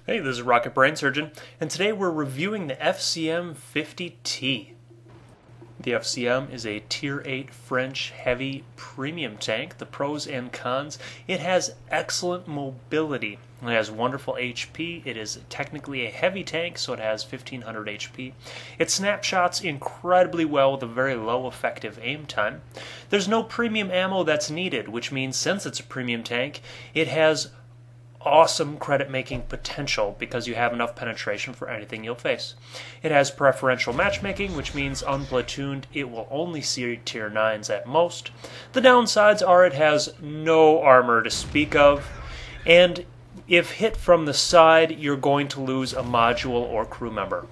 Hey, this is Rocket Brain Surgeon, and today we're reviewing the FCM 50t. The FCM is a Tier 8 French heavy premium tank. The pros and cons: it has excellent mobility. It has wonderful HP. It is technically a heavy tank, so it has 1500 HP. It snapshots incredibly well with a very low effective aim time. There's no premium ammo that's needed, which means since it's a premium tank, it has awesome credit making potential because you have enough penetration for anything you'll face. It has preferential matchmaking, which means unplatooned it will only see tier 9s at most. The downsides are it has no armor to speak of, and if hit from the side you're going to lose a module or crew member.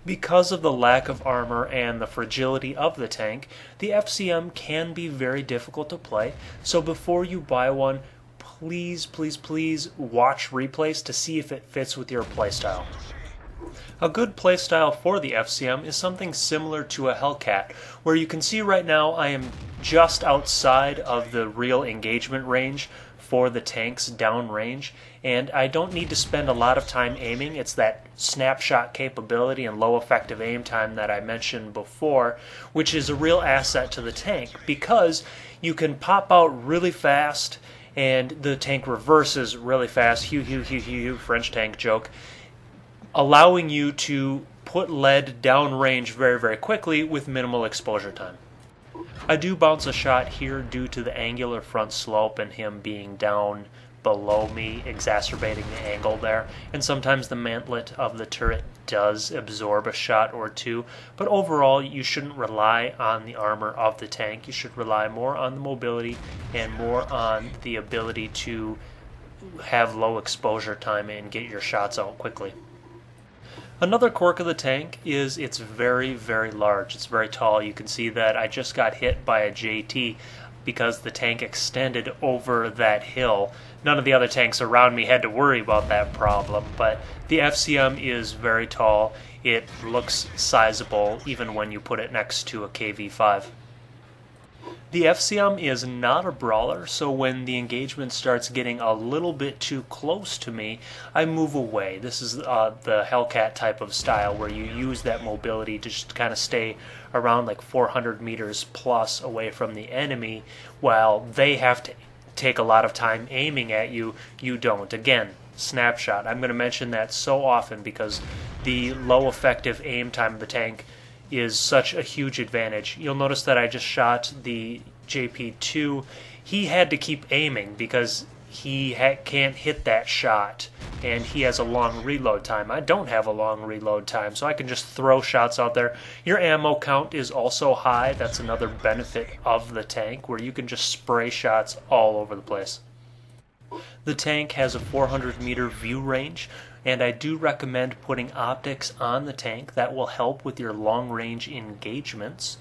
Because of the lack of armor and the fragility of the tank, the FCM can be very difficult to play, so before you buy one, please watch replays to see if it fits with your playstyle. A good playstyle for the FCM is something similar to a Hellcat, where you can see right now I am just outside of the real engagement range for the tank's downrange, and I don't need to spend a lot of time aiming. It's that snapshot capability and low effective aim time that I mentioned before, which is a real asset to the tank because you can pop out really fast and the tank reverses really fast, French tank joke, allowing you to put lead downrange very quickly with minimal exposure time. I do bounce a shot here due to the angular front slope and him being down below me, exacerbating the angle there, and sometimes the mantlet of the turret does absorb a shot or two, but overall you shouldn't rely on the armor of the tank. You should rely more on the mobility and more on the ability to have low exposure time and get your shots out quickly. Another quirk of the tank is it's very large. It's very tall. You can see that I just got hit by a JT because the tank extended over that hill. None of the other tanks around me had to worry about that problem, but the FCM is very tall. It looks sizable even when you put it next to a KV-5. The FCM is not a brawler, so when the engagement starts getting a little bit too close to me, I move away. This is the Hellcat type of style where you use that mobility to just kind of stay around like 400 meters plus away from the enemy while they have to take a lot of time aiming at you. You don't. Again, snapshot. I'm going to mention that so often because the low effective aim time of the tank is such a huge advantage. You'll notice that I just shot the JP2. He had to keep aiming because he can't hit that shot, and he has a long reload time. I don't have a long reload time, so I can just throw shots out there. Your ammo count is also high. That's another benefit of the tank, where you can just spray shots all over the place. The tank has a 400-meter view range, and I do recommend putting optics on the tank. That will help with your long-range engagements.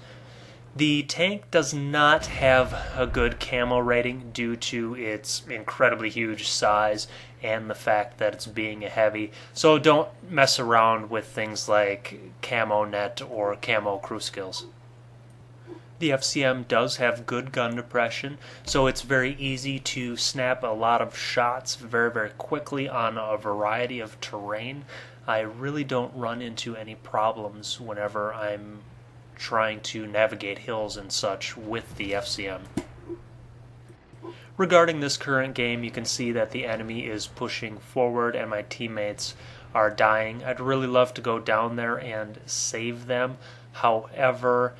The tank does not have a good camo rating due to its incredibly huge size and the fact that it's being a heavy, so don't mess around with things like camo net or camo crew skills. The FCM does have good gun depression, so it's very easy to snap a lot of shots very quickly on a variety of terrain. I really don't run into any problems whenever I'm trying to navigate hills and such with the FCM. Regarding this current game, you can see that the enemy is pushing forward and my teammates are dying. I'd really love to go down there and save them. However,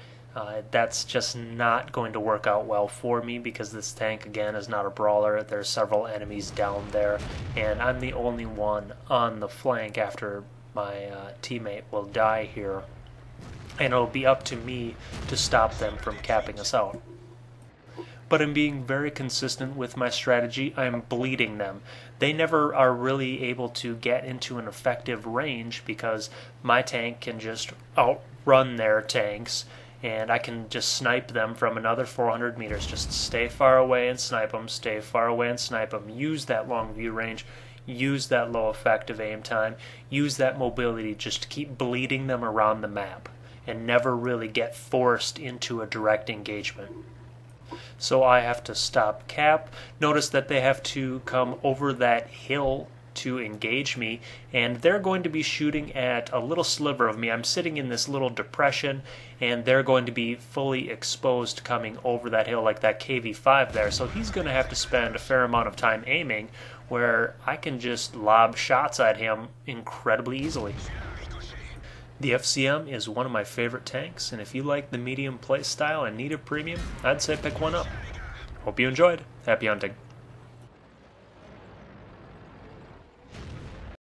that's just not going to work out well for me because this tank, again, is not a brawler. There's several enemies down there, and I'm the only one on the flank after my teammate will die here. And it'll be up to me to stop them from capping us out. But I'm being very consistent with my strategy. I'm bleeding them. They never are really able to get into an effective range because my tank can just outrun their tanks, and I can just snipe them from another 400 meters. Just stay far away and snipe them, stay far away and snipe them. Use that long view range, use that low effective aim time, use that mobility just to keep bleeding them around the map and never really get forced into a direct engagement. So I have to stop cap. Notice that they have to come over that hill to engage me, and they're going to be shooting at a little sliver of me. I'm sitting in this little depression, and they're going to be fully exposed coming over that hill like that KV-5 there, so he's going to have to spend a fair amount of time aiming, where I can just lob shots at him incredibly easily. The FCM is one of my favorite tanks, and if you like the medium playstyle and need a premium, I'd say pick one up. Hope you enjoyed. Happy hunting.